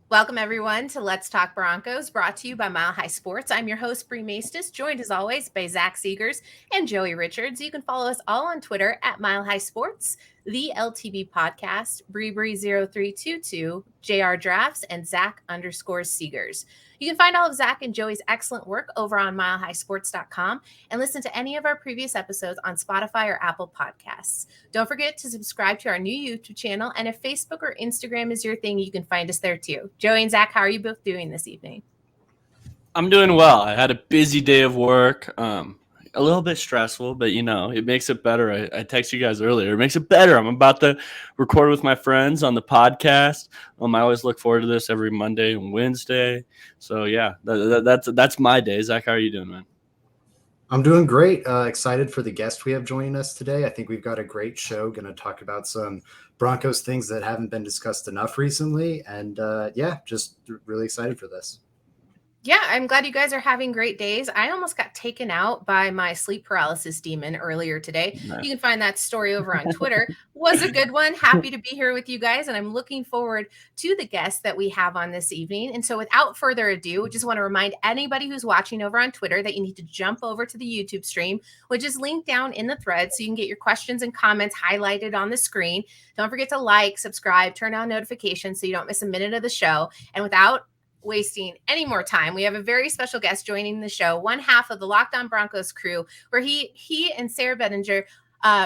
Welcome, everyone, to Let's Talk Broncos, brought to you by Mile High Sports. I'm your host, Bree Maestas, joined as always by Zach Seegers and Joey Richards. You can follow us all on Twitter at Mile High Sports, the LTB Podcast, Bree0322, JR Drafts, and Zach_Seegers. You can find all of Zach and Joey's excellent work over on milehighsports.com and listen to any of our previous episodes on Spotify or Apple Podcasts. Don't forget to subscribe to our new YouTube channel, and if Facebook or Instagram is your thing, you can find us there too. Joey and Zach, how are you both doing this evening? I'm doing well. I had a busy day of work, a little bit stressful, but it makes it better. I texted you guys earlier. It makes it better. I'm about to record with my friends on the podcast. I always look forward to this every Monday and Wednesday. So yeah, that's my day. Zach, how are you doing, man? I'm doing great. Excited for the guest we have joining us today. I think we've got a great show. Going to talk about some Broncos things that haven't been discussed enough recently. And just really excited for this. Yeah, I'm glad you guys are having great days. I almost got taken out by my sleep paralysis demon earlier today. Nice. You can find that story over on Twitter. Was a good one. Happy to be here with you guys, and I'm looking forward to the guests that we have on this evening. And so without further ado, just want to remind anybody who's watching over on Twitter that you need to jump over to the YouTube stream, which is linked down in the thread, so you can get your questions and comments highlighted on the screen. Don't forget to like, subscribe, turn on notifications so you don't miss a minute of the show. And without wasting any more time, we have a very special guest joining the show, one half of the Locked On Broncos crew, where he and Sarah Bettinger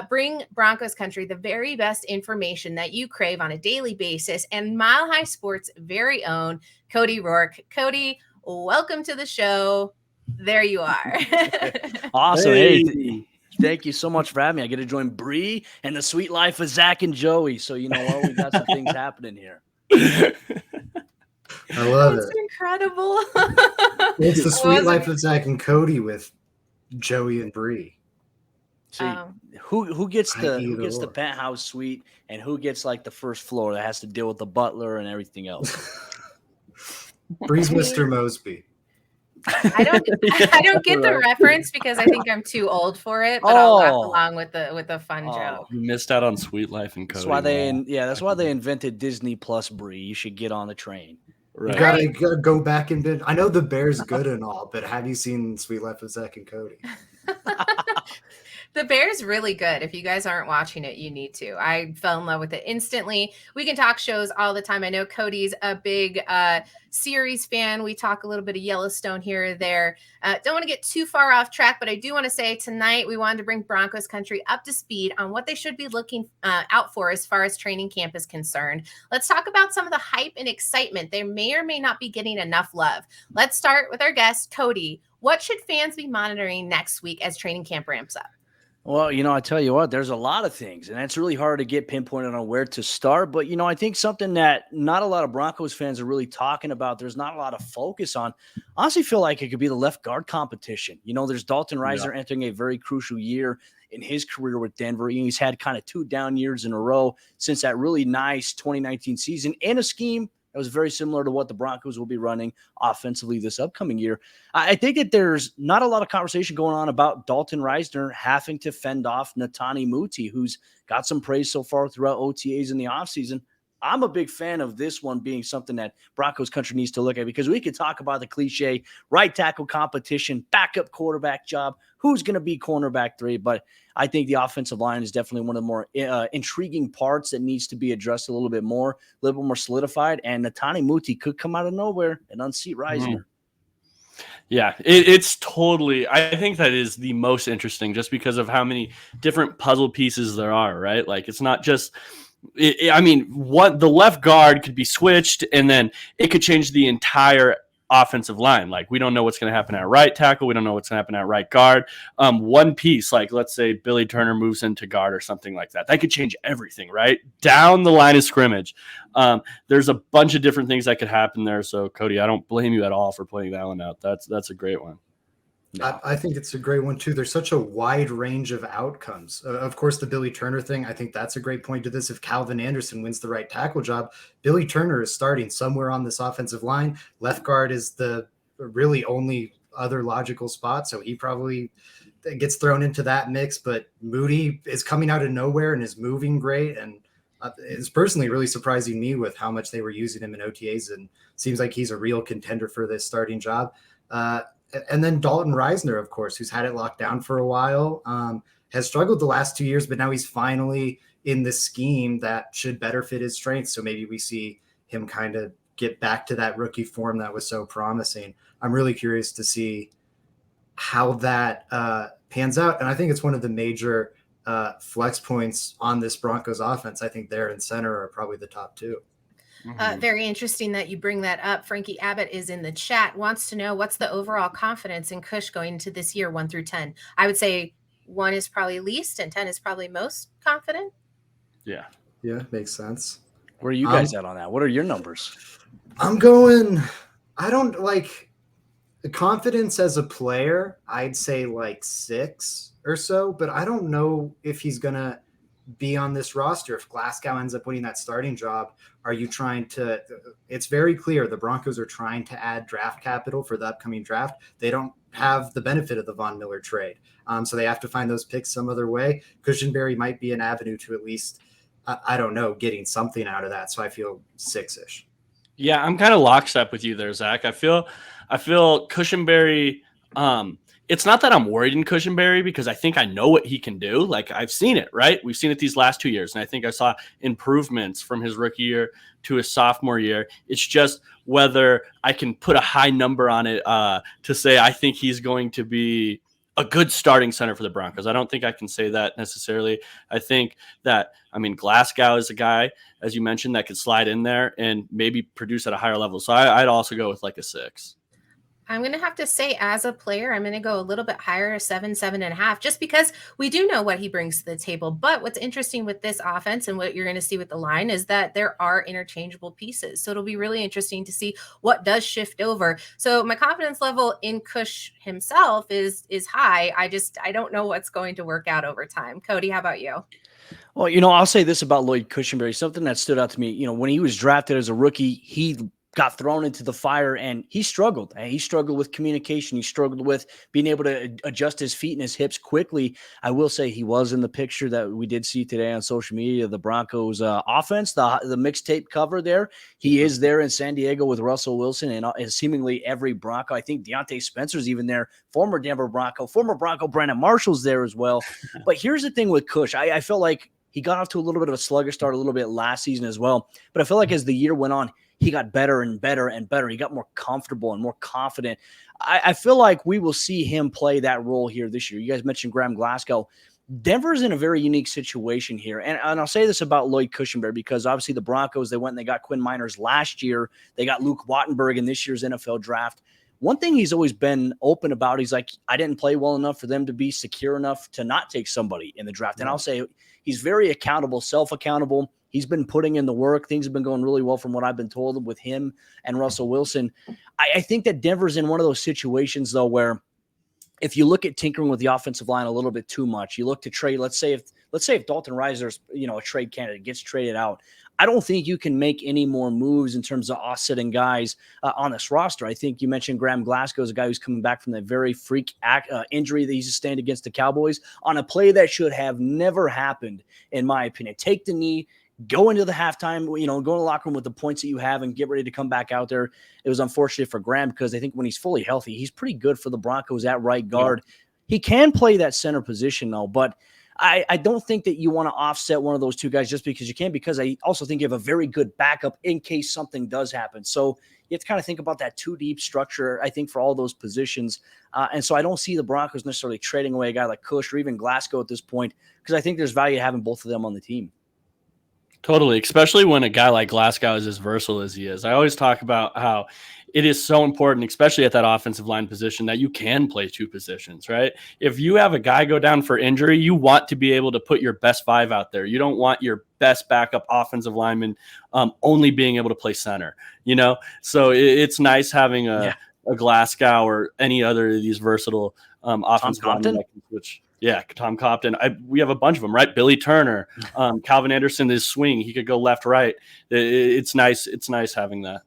bring Broncos country the very best information that you crave on a daily basis, and Mile High Sports' very own Cody Roark. Cody, welcome to the show. There you are. Awesome. Hey, thank you so much for having me. I get to join Bree and the sweet life of Zach and Joey. So you know what? We got some things happening here. I love That's it. incredible. It's the sweet life of Zach and Cody with Joey and Bree. See, who gets the penthouse suite and who gets like the first floor that has to deal with the butler and everything else? Bree's Mr. Mosby. I don't get the reference because I think I'm too old for it, but I'll laugh along with the fun joke. You missed out on Sweet Life and Cody. That's why they invented Disney Plus, Bree. You should get on the train. Right. You gotta go back and binge. I know The Bear's good and all, but have you seen Sweet Life of Zach and Cody? The Bear's really good. If you guys aren't watching it, you need to. I fell in love with it instantly. We can talk shows all the time. I know Cody's a big series fan. We talk a little bit of Yellowstone here or there. Don't want to get too far off track, but I do want to say tonight we wanted to bring Broncos country up to speed on what they should be looking out for as far as training camp is concerned. Let's talk about some of the hype and excitement they may or may not be getting enough love. Let's start with our guest, Cody. What should fans be monitoring next week as training camp ramps up? Well, I tell you what, there's a lot of things, and it's really hard to get pinpointed on where to start. But, I think something that not a lot of Broncos fans are really talking about, there's not a lot of focus on. I honestly feel like it could be the left guard competition. There's Dalton Risner entering a very crucial year in his career with Denver. He's had kind of 2 down years in a row since that really nice 2019 season in a scheme that was very similar to what the Broncos will be running offensively this upcoming year. I think that there's not a lot of conversation going on about Dalton Risner having to fend off Netane Muti, who's got some praise so far throughout OTAs in the offseason. I'm a big fan of this one being something that Broncos country needs to look at, because we could talk about the cliche right tackle competition, backup quarterback job, who's going to be cornerback 3. But I think the offensive line is definitely one of the more intriguing parts that needs to be addressed a little bit more solidified. And Netane Muti could come out of nowhere and unseat Risner. Yeah, it's totally – I think that is the most interesting just because of how many different puzzle pieces there are, right? Like it's not just – what the left guard could be switched, and then it could change the entire offensive line. Like we don't know what's going to happen at right tackle. We don't know what's going to happen at right guard. One piece, like let's say Billy Turner moves into guard or something like that. That could change everything, right? Down the line of scrimmage. There's a bunch of different things that could happen there. So Cody, I don't blame you at all for pointing that one out. That's a great one. No. I think it's a great one, too. There's such a wide range of outcomes. Of course, the Billy Turner thing, I think that's a great point to this. If Calvin Anderson wins the right tackle job, Billy Turner is starting somewhere on this offensive line. Left guard is the really only other logical spot, so he probably gets thrown into that mix. But Moody is coming out of nowhere and is moving great. And It's personally really surprising me with how much they were using him in OTAs, and seems like he's a real contender for this starting job. And then Dalton Reisner, of course, who's had it locked down for a while, has struggled the last 2 years, but now he's finally in the scheme that should better fit his strengths. So maybe we see him kind of get back to that rookie form that was so promising. I'm really curious to see how that pans out. And I think it's one of the major flex points on this Broncos offense. I think there and center are probably the top two. Very interesting that you bring that up. Frankie Abbott is in the chat, wants to know what's the overall confidence in Kush going into this year, 1 through 10. I would say 1 is probably least and 10 is probably most confident. Yeah, makes sense. Where are you guys at on that? What are your numbers? I don't like the confidence as a player. I'd say like 6 or so, but I don't know if he's going to be on this roster. If Glasgow ends up winning that starting job, are you trying to, it's very clear the Broncos are trying to add draft capital for the upcoming draft. They don't have the benefit of the Von Miller trade. So they have to find those picks some other way. Cushenberry might be an avenue to at least, I don't know, getting something out of that. So I feel 6-ish. Yeah, I'm kind of lockstep with you there, Zach. I feel Cushenberry. It's not that I'm worried in Cushenberry because I think I know what he can do. Like I've seen it, right? We've seen it these last 2 years. And I think I saw improvements from his rookie year to his sophomore year. It's just whether I can put a high number on it to say I think he's going to be a good starting center for the Broncos. I don't think I can say that necessarily. I think that, Glasgow is a guy, as you mentioned, that could slide in there and maybe produce at a higher level. So I'd also go with like a 6. I'm going to have to say, as a player, I'm going to go a little bit higher, 7.5, just because we do know what he brings to the table. But what's interesting with this offense and what you're going to see with the line is that there are interchangeable pieces. So it'll be really interesting to see what does shift over. So my confidence level in Kush himself is high. I don't know what's going to work out over time. Cody, how about you? Well, I'll say this about Lloyd Cushenberry, something that stood out to me. When he was drafted as a rookie, he got thrown into the fire and he struggled. He struggled with communication. He struggled with being able to adjust his feet and his hips quickly. I will say he was in the picture that we did see today on social media, the Broncos offense, the mixtape cover there. He is there in San Diego with Russell Wilson and seemingly every Bronco. I think Deontay Spencer's even there, former Denver Bronco, former Bronco Brandon Marshall's there as well. But here's the thing with Kush. I felt like he got off to a little bit of a sluggish start a little bit last season as well. But I feel like as the year went on, he got better and better and better. He got more comfortable and more confident. I feel like we will see him play that role here this year. You guys mentioned Graham Glasgow. Denver's in a very unique situation here. And I'll say this about Lloyd Cushenberry because obviously the Broncos, they went and they got Quinn Miners last year. They got Luke Wattenberg in this year's NFL draft. One thing he's always been open about, he's like, I didn't play well enough for them to be secure enough to not take somebody in the draft. And I'll say he's very accountable, self-accountable. He's been putting in the work. Things have been going really well from what I've been told with him and Russell Wilson. I think that Denver's in one of those situations, though, where if you look at tinkering with the offensive line a little bit too much, you look to trade. Let's say if Dalton Reisner's a trade candidate gets traded out, I don't think you can make any more moves in terms of offsetting guys on this roster. I think you mentioned Graham Glasgow is a guy who's coming back from that very freak injury that he sustained against the Cowboys on a play that should have never happened, in my opinion. Take the knee. Go into the halftime, go in the locker room with the points that you have and get ready to come back out there. It was unfortunate for Graham because I think when he's fully healthy, he's pretty good for the Broncos at right guard. Yeah. He can play that center position, though, but I don't think that you want to offset one of those two guys just because you can, because I also think you have a very good backup in case something does happen. So you have to kind of think about that two deep structure, I think, for all those positions. And so I don't see the Broncos necessarily trading away a guy like Kush or even Glasgow at this point because I think there's value having both of them on the team. Totally, especially when a guy like Glasgow is as versatile as he is. I always talk about how it is so important, especially at that offensive line position, that you can play two positions, right? If you have a guy go down for injury, you want to be able to put your best 5 out there. You don't want your best backup offensive lineman only being able to play center, So it's nice having a Glasgow or any other of these versatile offensive linemen that can switch. Yeah, Tom Compton. We have a bunch of them, right? Billy Turner, Calvin Anderson, his swing, he could go left, right. It's nice. It's nice having that.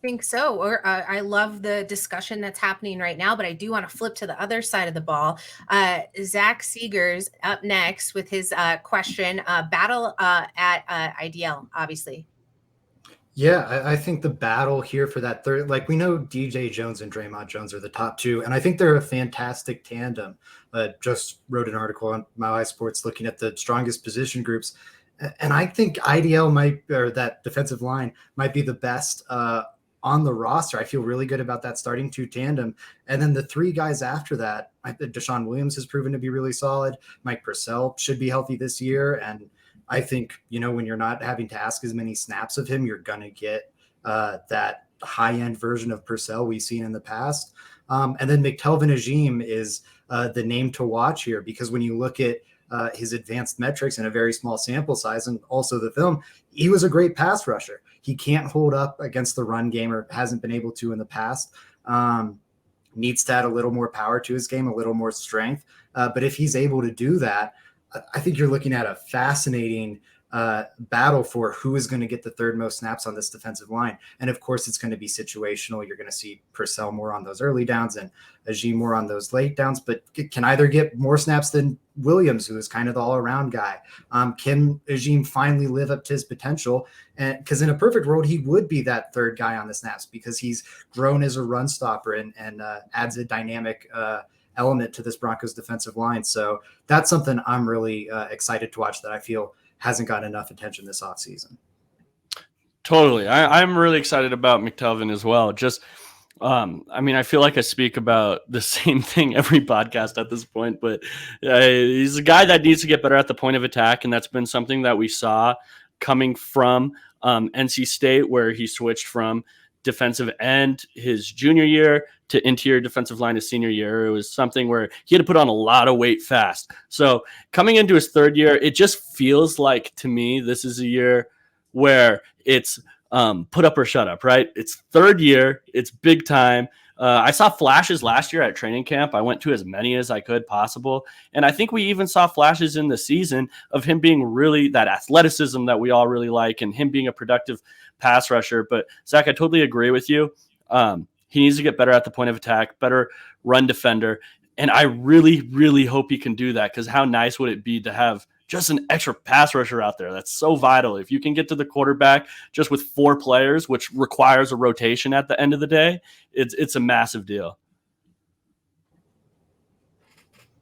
think so. Or I love the discussion that's happening right now, but I do want to flip to the other side of the ball. Zach Seegers up next with his question, battle at IDL, obviously. Yeah, I think the battle here for that third, like we know DJ Jones and Draymond Jones are the top two, and I think they're a fantastic tandem. Just wrote an article on Mile High Sports looking at the strongest position groups, and I think IDL or that defensive line might be the best on the roster. I feel really good about that starting two tandem. And then the three guys after that, Deshaun Williams has proven to be really solid. Mike Purcell should be healthy this year, and I think, when you're not having to ask as many snaps of him, you're going to get that high-end version of Purcell we've seen in the past. And then McTelvin Agim is the name to watch here, because when you look at his advanced metrics in a very small sample size and also the film, he was a great pass rusher. He can't hold up against the run game, or hasn't been able to in the past. Needs to add a little more power to his game, a little more strength. But if he's able to do that, I think you're looking at a fascinating battle for who is going to get the third most snaps on this defensive line. And of course, it's going to be situational. You're going to see Purcell more on those early downs and Agim more on those late downs, but can either get more snaps than Williams, who is kind of the all-around guy. Can Agim finally live up to his potential? And because in a perfect world, he would be that third guy on the snaps, because he's grown as a run stopper and adds a dynamic element to this Broncos defensive line. So that's something I'm really excited to watch, that I feel hasn't gotten enough attention this offseason. Totally. I'm really excited about McTelvin as well. Just, I feel like I speak about the same thing every podcast at this point, but he's a guy that needs to get better at the point of attack. And that's been something that we saw coming from NC State, where he switched from defensive end his junior year to interior defensive line his senior year. It was something where he had to put on a lot of weight fast. So coming into his third year, it just feels like, to me, this is a year where it's put up or shut up, right? It's third year. It's big time. I saw flashes last year at training camp. I went to as many as I could possible. And I think we even saw flashes in the season of him being really that athleticism that we all really like, and him being a productive pass rusher. But Zach, I totally agree with you. He needs to get better at the point of attack, better run defender. And I really, really hope he can do that, because how nice would it be to have just an extra pass rusher out there? That's so vital. If you can get to the quarterback just with 4 players, which requires a rotation at the end of the day, it's a massive deal.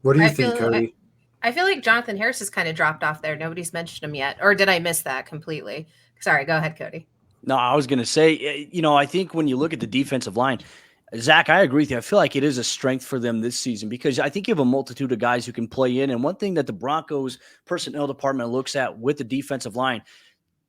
What do you think, Cody? I feel like Jonathan Harris has kind of dropped off there. Nobody's mentioned him yet. Or did I miss that completely? Sorry, go ahead, Cody. No, I was going to say, I think when you look at the defensive line, Zach, I agree with you. I feel like it is a strength for them this season, because I think you have a multitude of guys who can play in. And one thing that the Broncos personnel department looks at with the defensive line,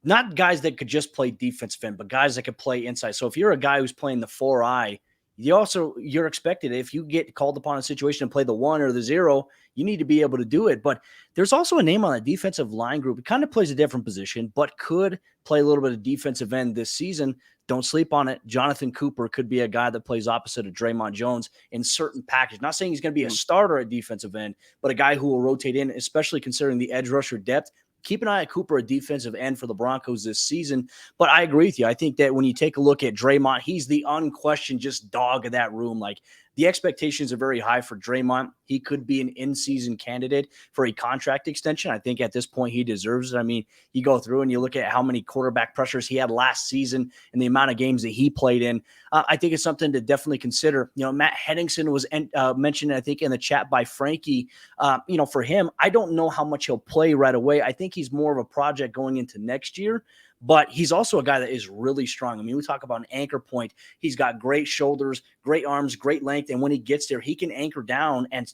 not guys that could just play defensive end, but guys that could play inside. So if you're a guy who's playing the 4-eye, you're expected, if you get called upon a situation to play the 1 or the 0, you need to be able to do it. But there's also a name on the defensive line group. It kind of plays a different position, but could play a little bit of defensive end this season. Don't sleep on it. Jonathan Cooper could be a guy that plays opposite of Draymond Jones in certain packages. Not saying he's going to be a starter at defensive end, but a guy who will rotate in, especially considering the edge rusher depth. Keep an eye at Cooper, a defensive end for the Broncos this season. But I agree with you. I think that when you take a look at Draymond, he's the unquestioned just dog of that room. Like, the expectations are very high for Draymond. He could be an in-season candidate for a contract extension. I think at this point he deserves it. I mean, you go through and you look at how many quarterback pressures he had last season and the amount of games that he played in. I think it's something to definitely consider. Matt Henningsen was mentioned, I think, in the chat by Frankie. For him, I don't know how much he'll play right away. I think he's more of a project going into next year. But he's also a guy that is really strong. I mean, we talk about an anchor point. He's got great shoulders, great arms, great length. And when he gets there, he can anchor down and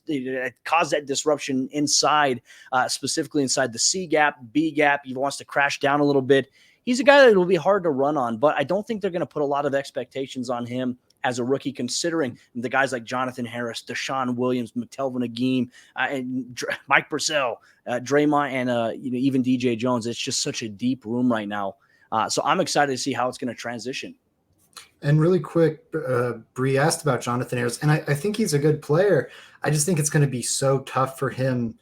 cause that disruption inside, specifically inside the C gap, B gap. He wants to crash down a little bit. He's a guy that will be hard to run on, but I don't think they're going to put a lot of expectations on him as a rookie, considering the guys like Jonathan Harris, Deshaun Williams, McTelvin Agim, and Mike Purcell, Draymond, and even DJ Jones. It's just such a deep room right now. So I'm excited to see how it's going to transition. And really quick, Bree asked about Jonathan Harris, and I think he's a good player. I just think it's going to be so tough for him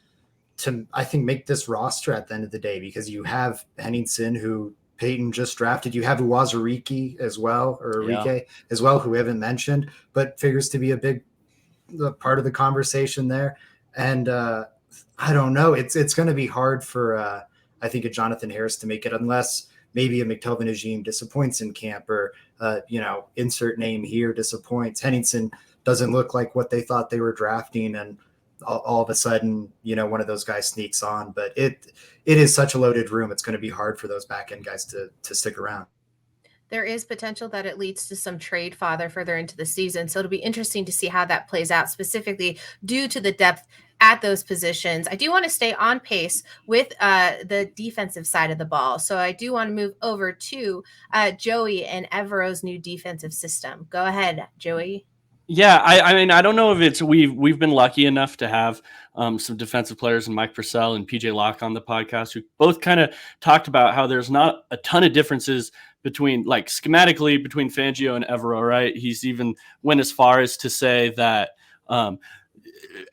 to, I think, make this roster at the end of the day, because you have Henningsen, who Peyton just drafted. You have Uwazurike as well, or Enrique as well, who we haven't mentioned, but figures to be a big part of the conversation there. And I don't know. It's going to be hard for, I think, a Jonathan Harris to make it, unless maybe a McTelvin Agim disappoints in camp, or, insert name here disappoints. Henningsen doesn't look like what they thought they were drafting, and all of a sudden, one of those guys sneaks on. But it is such a loaded room. It's going to be hard for those back end guys to stick around. There is potential that it leads to some trade further into the season. So it'll be interesting to see how that plays out, specifically due to the depth at those positions. I do want to stay on pace with the defensive side of the ball. So I do want to move over to Joey and Evero's new defensive system. Go ahead, Joey. Yeah, I mean, I don't know if it's we've been lucky enough to have some defensive players, and Mike Purcell and PJ Locke on the podcast, who both kind of talked about how there's not a ton of differences between, like, schematically between Fangio and Evero, right? He's even went as far as to say that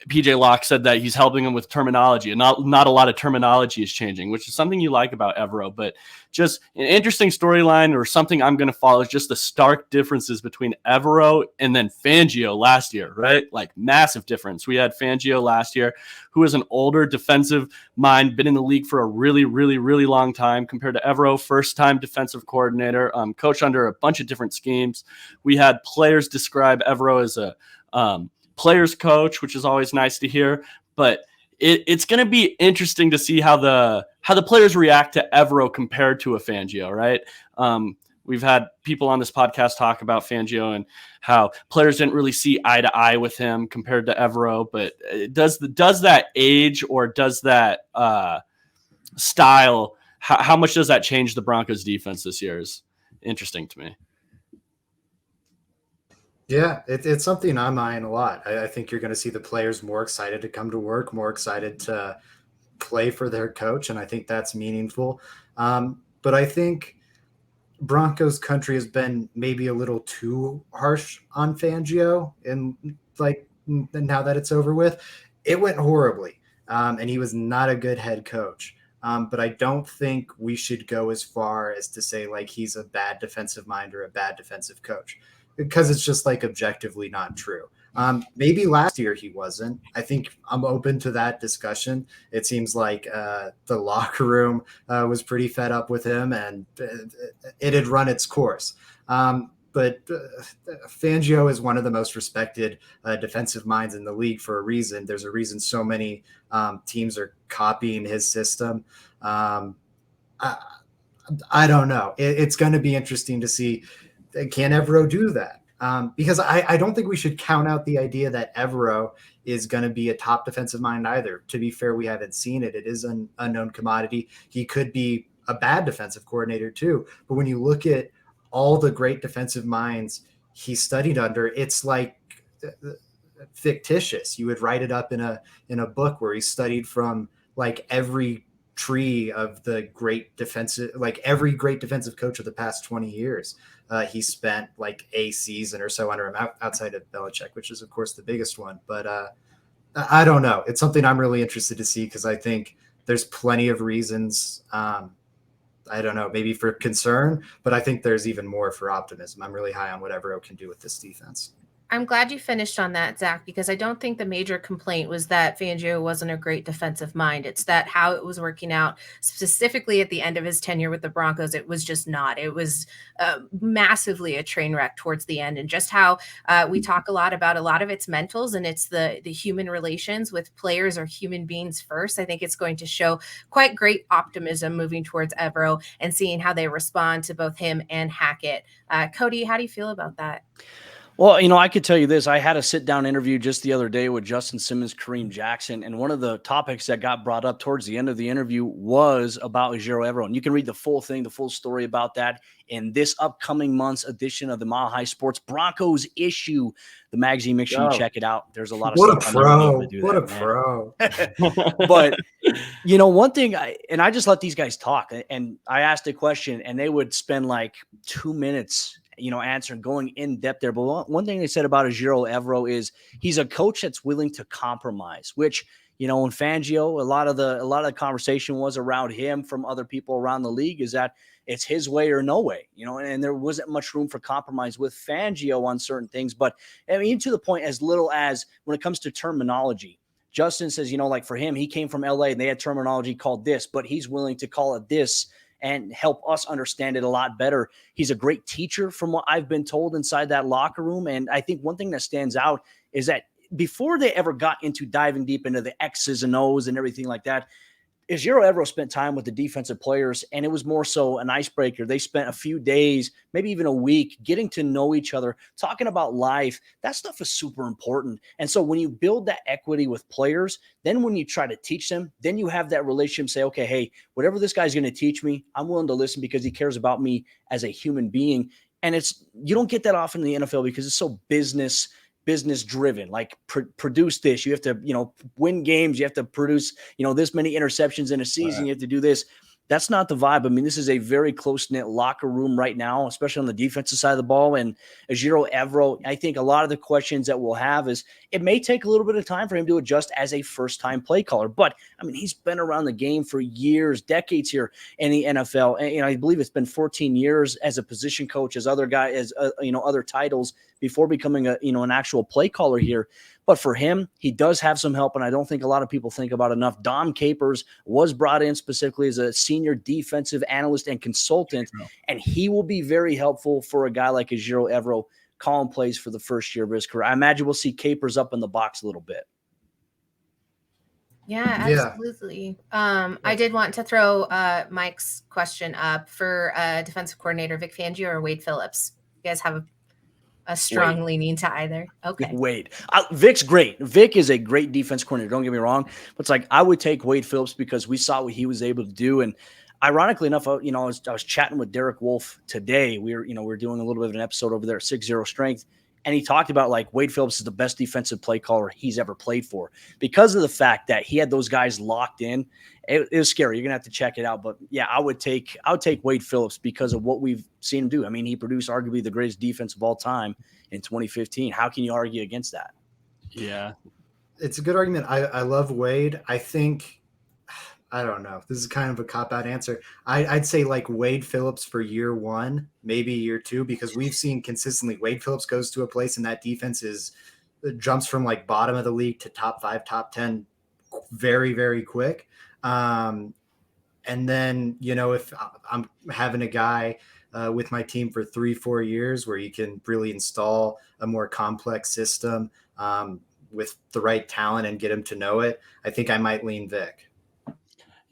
PJ Locke said that he's helping him with terminology, and not a lot of terminology is changing, which is something you like about Evero. But just an interesting storyline, or something I'm going to follow, is just the stark differences between Evero and then Fangio last year, right? Like, massive difference. We had Fangio last year, who is an older defensive mind, been in the league for a really, really, really long time, compared to Evero, first-time defensive coordinator, coached under a bunch of different schemes. We had players describe Evero as a players coach, which is always nice to hear, but it's going to be interesting to see how the players react to Evero compared to a Fangio, right? We've had people on this podcast talk about Fangio and how players didn't really see eye to eye with him compared to Evero, but does that age, or does that style, how much does that change the Broncos defense this year is interesting to me. Yeah, it's something I'm eyeing a lot. I think you're going to see the players more excited to come to work, more excited to play for their coach, and I think that's meaningful. But I think Broncos country has been maybe a little too harsh on Fangio, and now that it's over with, it went horribly, and he was not a good head coach. But I don't think we should go as far as to say, like, he's a bad defensive mind or a bad defensive coach, because it's just, like, objectively not true. Maybe last year he wasn't. I think I'm open to that discussion. It seems like the locker room was pretty fed up with him, and it had run its course. But Fangio is one of the most respected defensive minds in the league for a reason. There's a reason so many teams are copying his system. I don't know. It's going to be interesting to see, can Evero do that? Because I don't think we should count out the idea that Evero is going to be a top defensive mind either. To be fair, we haven't seen it. It is an unknown commodity. He could be a bad defensive coordinator too. But when you look at all the great defensive minds he studied under, it's like fictitious. You would write it up in a book where he studied from, like, every tree of the great defensive, like every great defensive coach of the past 20 years. He spent like a season or so under him outside of Belichick, which is of course the biggest one. But I don't know. It's something I'm really interested to see, because I think there's plenty of reasons. I don't know, maybe for concern, but I think there's even more for optimism. I'm really high on what Evero can do with this defense. I'm glad you finished on that, Zach, because I don't think the major complaint was that Fangio wasn't a great defensive mind. It's that how it was working out, specifically at the end of his tenure with the Broncos, it was just not. It was massively a train wreck towards the end, and just how we talk a lot about a lot of it's mentals, and it's the human relations with players or human beings first. I think it's going to show quite great optimism moving towards Evero and seeing how they respond to both him and Hackett. Cody, how do you feel about that? Well, I could tell you this. I had a sit-down interview just the other day with Justin Simmons, Kareem Jackson, and one of the topics that got brought up towards the end of the interview was about Ejiro Evero. And you can read the full thing, the full story about that in this upcoming month's edition of the Mile High Sports Broncos issue, the magazine. Make sure you check it out. There's a lot of stuff. What a pro. But, one thing, I just let these guys talk, and I asked a question, and they would spend like 2 minutes answering, going in depth there. But one thing they said about Ejiro Evero is he's a coach that's willing to compromise, which, you know, and Fangio, a lot of the conversation was around him from other people around the league is that it's his way or no way, you know, and there wasn't much room for compromise with Fangio on certain things. But I mean, to the point, as little as when it comes to terminology, Justin says, you know, like for him, he came from LA and they had terminology called this, but he's willing to call it this and help us understand it a lot better. He's a great teacher from what I've been told inside that locker room. And I think one thing that stands out is that before they ever got into diving deep into the X's and O's and everything like that, Ejiro Evero spent time with the defensive players, and it was more so an icebreaker. They spent a few days, maybe even a week, getting to know each other, talking about life. That stuff is super important. And so when you build that equity with players, then when you try to teach them, then you have that relationship, say, okay, hey, whatever this guy's going to teach me, I'm willing to listen because he cares about me as a human being. And you don't get that often in the NFL because it's so business driven, like produce this. You have to, you know, win games. You have to produce, you know, this many interceptions in a season. Right. You have to do this. That's not the vibe. I mean, this is a very close-knit locker room right now, especially on the defensive side of the ball. And Ejiro Evero, I think a lot of the questions that we'll have is it may take a little bit of time for him to adjust as a first-time play caller. But, I mean, he's been around the game for years, decades here in the NFL. And I believe it's been 14 years as a position coach, as other guys, you know, other titles before becoming an actual play caller here. But for him, he does have some help, and I don't think a lot of people think about enough. Dom Capers was brought in specifically as a senior defensive analyst and consultant, and he will be very helpful for a guy like Ejiro Evero calling plays for the first year of his career. I imagine we'll see Capers up in the box a little bit. Yeah, absolutely. I did want to throw Mike's question up for defensive coordinator Vic Fangio or Wade Phillips. You guys have a strong leaning to either. Okay. Wade. Vic's great. Vic is a great defense coordinator. Don't get me wrong. But it's like I would take Wade Phillips because we saw what he was able to do. And ironically enough, you know, I was chatting with Derek Wolfe today. We were doing a little bit of an episode over there at 6-0 Strength. And he talked about like Wade Phillips is the best defensive play caller he's ever played for because of the fact that he had those guys locked in. It was scary. You're gonna have to check it out. But yeah, I would take Wade Phillips because of what we've seen him do. I mean, he produced arguably the greatest defense of all time in 2015. How can you argue against that? Yeah, it's a good argument. I love Wade. I think, I don't know. This is kind of a cop-out answer. I'd say like Wade Phillips for year one, maybe year two, because we've seen consistently Wade Phillips goes to a place and that defense jumps from like bottom of the league to top 5, top 10 very, very quick. And then, you know, if I'm having a guy with my team for 3-4 years where you can really install a more complex system with the right talent and get him to know it, I think I might lean Vic.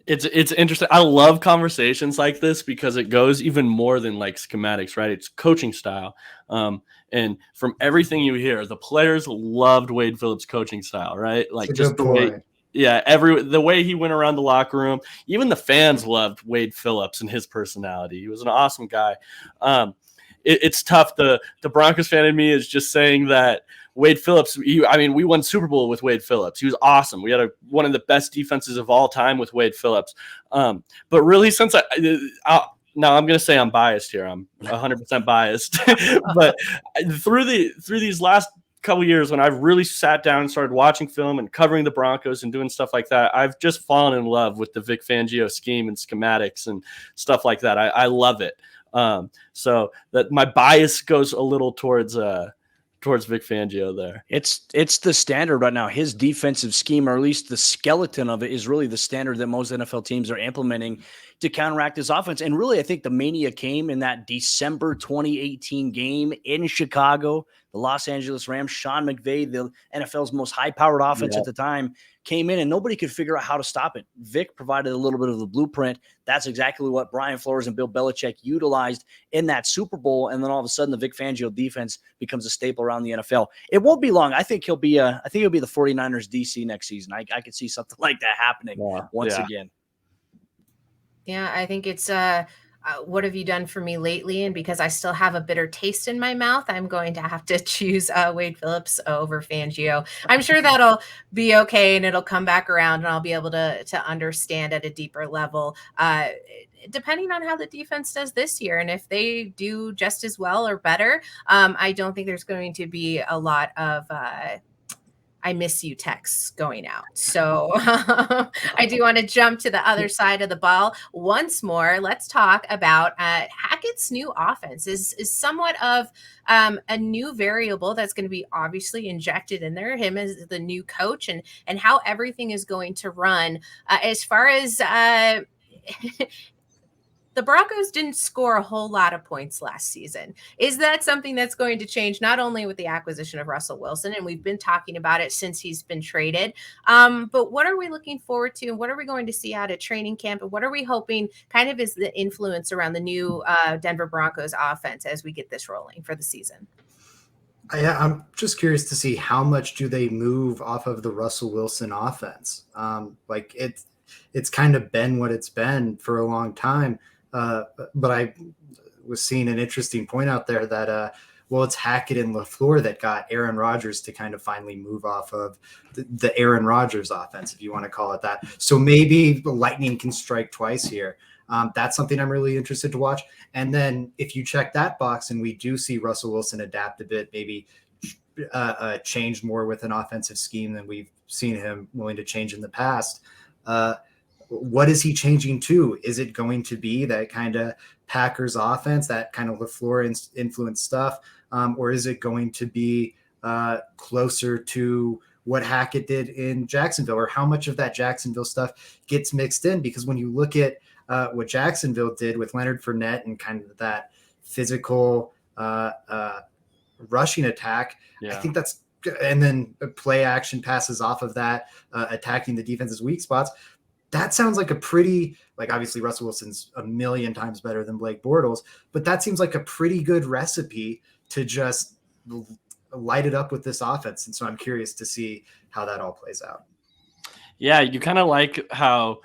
It's interesting. I love conversations like this because it goes even more than like schematics, right? It's coaching style. And from everything you hear, the players loved Wade Phillips' coaching style, right? Like just the way, the way he went around the locker room. Even the fans loved Wade Phillips and his personality. He was an awesome guy. It's tough. The Broncos fan in me is just saying that Wade Phillips, we won Super Bowl with Wade Phillips. He was awesome. We had one of the best defenses of all time with Wade Phillips. But really, since now I'm going to say I'm biased here. I'm 100% biased. But through these last couple years, when I've really sat down and started watching film and covering the Broncos and doing stuff like that, I've just fallen in love with the Vic Fangio scheme and schematics and stuff like that. I love it. So that my bias goes a little towards Vic Fangio there. It's the standard right now. His defensive scheme, or at least the skeleton of it, is really the standard that most NFL teams are implementing to counteract his offense. And really, I think the mania came in that December 2018 game in Chicago. The Los Angeles Rams, Sean McVay, the NFL's most high-powered offense at the time, came in and nobody could figure out how to stop it. Vic provided a little bit of the blueprint. That's exactly what Brian Flores and Bill Belichick utilized in that Super Bowl. And then all of a sudden, the Vic Fangio defense becomes a staple around the NFL. It won't be long. I think he'll be the 49ers DC next season. I could see something like that happening once again. Yeah, I think it's what have you done for me lately? And because I still have a bitter taste in my mouth, I'm going to have to choose Wade Phillips over Fangio. I'm sure that'll be okay, and it'll come back around, and I'll be able to understand at a deeper level, depending on how the defense does this year. And if they do just as well or better, I don't think there's going to be a lot of I miss you texts going out. So I do want to jump to the other side of the ball once more. Let's talk about Hackett's new offense is somewhat of a new variable that's going to be obviously injected in there, him as the new coach and how everything is going to run. As far as the Broncos didn't score a whole lot of points last season. Is that something that's going to change not only with the acquisition of Russell Wilson, and we've been talking about it since he's been traded, but what are we looking forward to, and what are we going to see out of training camp, and what are we hoping kind of is the influence around the new Denver Broncos offense as we get this rolling for the season? I'm just curious to see how much do they move off of the Russell Wilson offense. Like it's kind of been what it's been for a long time. But I was seeing an interesting point out there that, it's Hackett and LaFleur that got Aaron Rodgers to kind of finally move off of the Aaron Rodgers offense, if you want to call it that. So maybe the lightning can strike twice here. That's something I'm really interested to watch. And then if you check that box and we do see Russell Wilson adapt a bit, maybe change more with an offensive scheme than we've seen him willing to change in the past, what is he changing to? Is it going to be that kind of Packers offense, that kind of LaFleur influenced stuff? Or is it going to be closer to what Hackett did in Jacksonville, or how much of that Jacksonville stuff gets mixed in? Because when you look at what Jacksonville did with Leonard Fournette and kind of that physical rushing attack, I think that's, and then play action passes off of that, attacking the defense's weak spots. That sounds like a pretty, like obviously Russell Wilson's a million times better than Blake Bortles, but that seems like a pretty good recipe to just light it up with this offense. And so I'm curious to see how that all plays out. Yeah, you kind of like how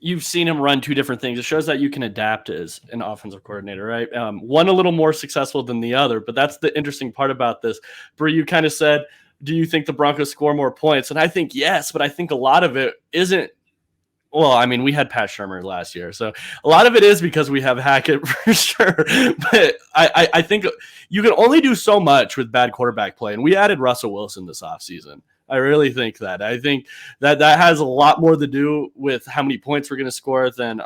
you've seen him run two different things. It shows that you can adapt as an offensive coordinator, right? One a little more successful than the other, but that's the interesting part about this. Bree, you kind of said, do you think the Broncos score more points? And I think yes, but I think a lot of it isn't. Well, I mean, we had Pat Shurmur last year, so a lot of it is because we have Hackett for sure. But I think you can only do so much with bad quarterback play, and we added Russell Wilson this offseason. I really think that. I think that has a lot more to do with how many points we're going to score than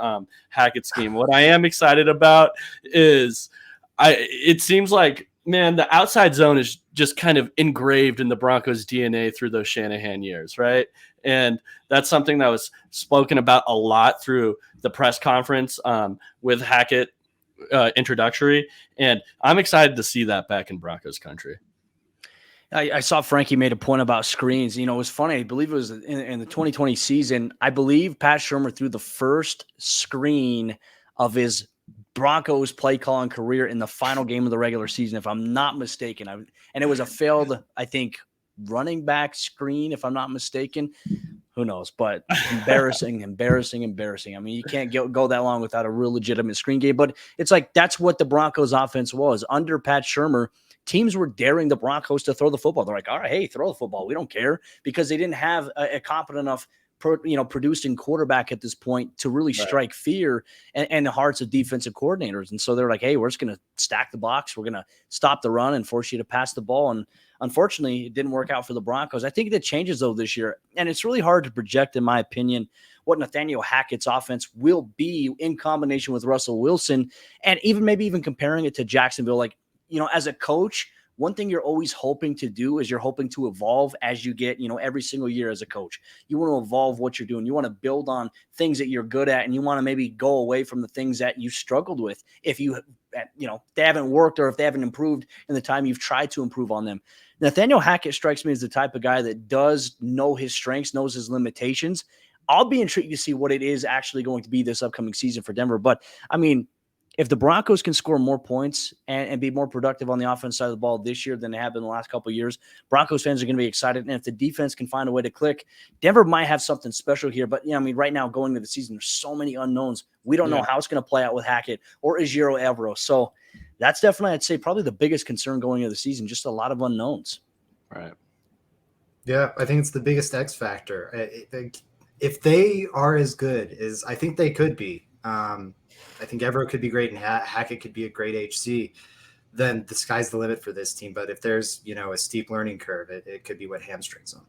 Hackett's scheme. What I am excited about is it seems like, man, the outside zone is just kind of engraved in the Broncos' DNA through those Shanahan years, right? And that's something that was spoken about a lot through the press conference with Hackett introductory. And I'm excited to see that back in Broncos country. I saw Frankie made a point about screens. You know, it was funny. I believe it was in the 2020 season. I believe Pat Shurmur threw the first screen of his Broncos play calling career in the final game of the regular season, if I'm not mistaken. And it was a failed, I think, running back screen, if I'm not mistaken. Who knows? But embarrassing. I mean, you can't go that long without a real legitimate screen game. But it's like that's what the Broncos offense was. Under Pat Shurmur, teams were daring the Broncos to throw the football. They're like, all right, hey, throw the football. We don't care, because they didn't have a competent enough producing quarterback at this point to really strike fear and the hearts of defensive coordinators. And so they're like, hey, we're just going to stack the box. We're going to stop the run and force you to pass the ball. And unfortunately, it didn't work out for the Broncos. I think that changes, though, this year. And it's really hard to project, in my opinion, what Nathaniel Hackett's offense will be in combination with Russell Wilson, and maybe even comparing it to Jacksonville. Like, as a coach, one thing you're always hoping to do is you're hoping to evolve as you get, every single year as a coach. You want to evolve what you're doing. You want to build on things that you're good at, and you want to maybe go away from the things that you struggled with if they haven't worked or if they haven't improved in the time you've tried to improve on them. Nathaniel Hackett strikes me as the type of guy that does know his strengths, knows his limitations. I'll be intrigued to see what it is actually going to be this upcoming season for Denver. But, I mean, if the Broncos can score more points and be more productive on the offense side of the ball this year than they have been the last couple of years, Broncos fans are going to be excited. And if the defense can find a way to click, Denver might have something special here. But, right now going into the season, there's so many unknowns. We don't know how it's going to play out with Hackett or Ejiro Evero. So that's definitely, I'd say, probably the biggest concern going into the season, just a lot of unknowns. Right. Yeah, I think it's the biggest X factor. If they are as good as I think they could be, I think Evero could be great and Hackett could be a great HC, then the sky's the limit for this team. But if there's, a steep learning curve, it could be what hamstrings them.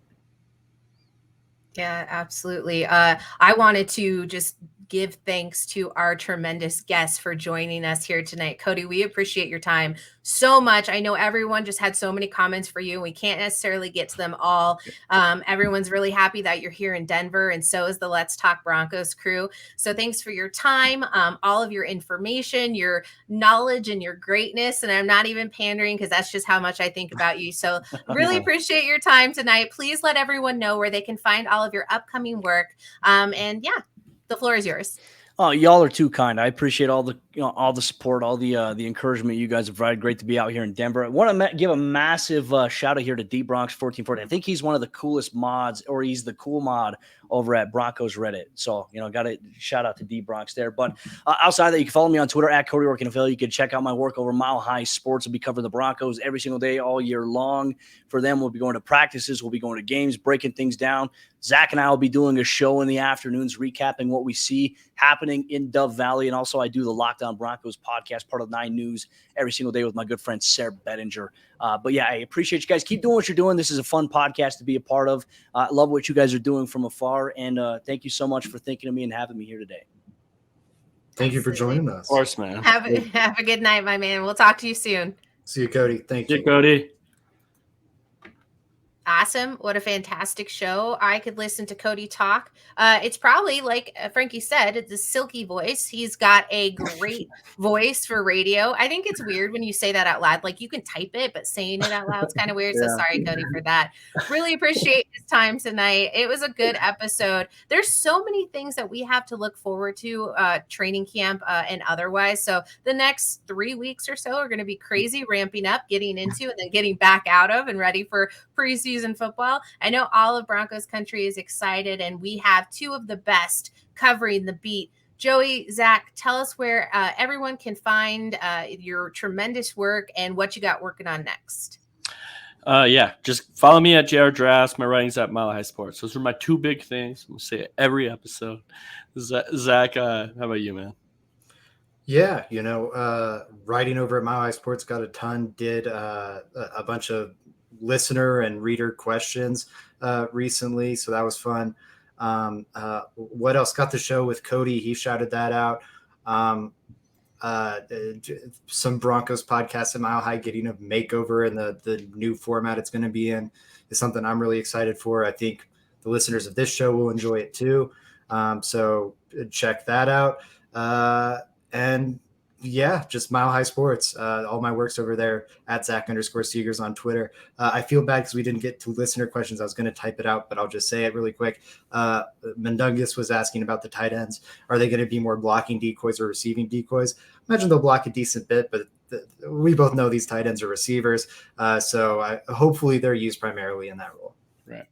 Yeah, absolutely. I wanted to just give thanks to our tremendous guests for joining us here tonight. Cody, we appreciate your time so much. I know everyone just had so many comments for you. We can't necessarily get to them all. Everyone's really happy that you're here in Denver, and so is the Let's Talk Broncos crew. So thanks for your time, all of your information, your knowledge, and your greatness. And I'm not even pandering because that's just how much I think about you. So really appreciate your time tonight. Please let everyone know where they can find all of your upcoming work. And yeah, the floor is yours. Oh, y'all are too kind. I appreciate all the support, all the encouragement you guys have provided. Great to be out here in Denver. I want to give a massive shout out here to D Bronx 1440. I think he's one of the coolest mods, or he's the cool mod over at Broncos Reddit. So, got to shout out to D Bronx there. But outside of that, you can follow me on Twitter at Cody Roark NFL. You can check out my work over Mile High Sports. We cover the Broncos every single day, all year long. For them, we'll be going to practices, we'll be going to games, breaking things down. Zach and I will be doing a show in the afternoons, recapping what we see happening in Dove Valley. And also, I do the Locked On Broncos podcast, part of 9 News, every single day with my good friend Sarah Bettinger. But yeah, I appreciate you guys. Keep doing what you're doing. This is a fun podcast to be a part of. I love what you guys are doing from afar. And thank you so much for thinking of me and having me here today. Thank you for joining us. Of course, man. Have a good night, my man. We'll talk to you soon. See you, Cody. Thank you. See you, Cody. Awesome. What a fantastic show. I could listen to Cody talk. It's probably, like Frankie said, it's a silky voice. He's got a great voice for radio. I think it's weird when you say that out loud. Like, you can type it, but saying it out loud is kind of weird. Yeah. So sorry, Cody, for that. Really appreciate his time tonight. It was a good episode. There's so many things that we have to look forward to, training camp and otherwise. So the next 3 weeks or so are going to be crazy, ramping up, getting into, and then getting back out of and ready for preseason football. I know all of Broncos country is excited, and we have 2 of the best covering the beat. Joey, Zach, tell us where everyone can find your tremendous work and what you got working on next. Yeah, just follow me at JR Drafts. My writing's at Mile High Sports. Those are my 2 big things. I'm going to say it every episode. Zach, how about you, man? Yeah, writing over at Mile High Sports, got a ton, did a bunch of listener and reader questions recently, so that was fun. What else? Got the show with Cody, he shouted that out. Some Broncos podcasts at Mile High getting a makeover, and the new format it's going to be in is something I'm really excited for. I think the listeners of this show will enjoy it too, so check that out. And yeah, just Mile High Sports. All my work's over there at Zach_Seegers on Twitter. I feel bad because we didn't get to listener questions. I was going to type it out, but I'll just say it really quick. Mundungus was asking about the tight ends. Are they going to be more blocking decoys or receiving decoys? Imagine they'll block a decent bit, but we both know these tight ends are receivers. So hopefully they're used primarily in that role. Right.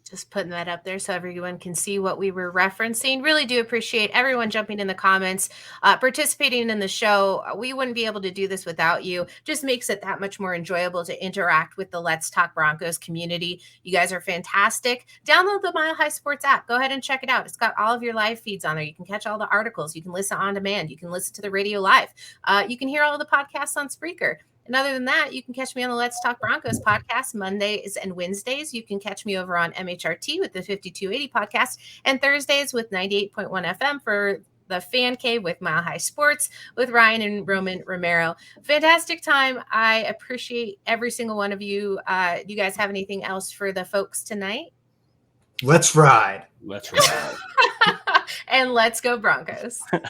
Just putting that up there so everyone can see what we were referencing. Really do appreciate everyone jumping in the comments, participating in the show. We wouldn't be able to do this without you. Just makes it that much more enjoyable to interact with the Let's Talk Broncos community. You guys are fantastic. Download the Mile High Sports app. Go ahead and check it out. It's got all of your live feeds on there. You can catch all the articles. You can listen on demand. You can listen to the radio live. You can hear all of the podcasts on Spreaker. And other than that, you can catch me on the Let's Talk Broncos podcast Mondays and Wednesdays. You can catch me over on MHRT with the 5280 podcast, and Thursdays with 98.1 FM for the Fan Cave with Mile High Sports with Ryan and Roman Romero. Fantastic time. I appreciate every single one of you. Do you guys have anything else for the folks tonight? Let's ride. Let's ride. And let's go Broncos.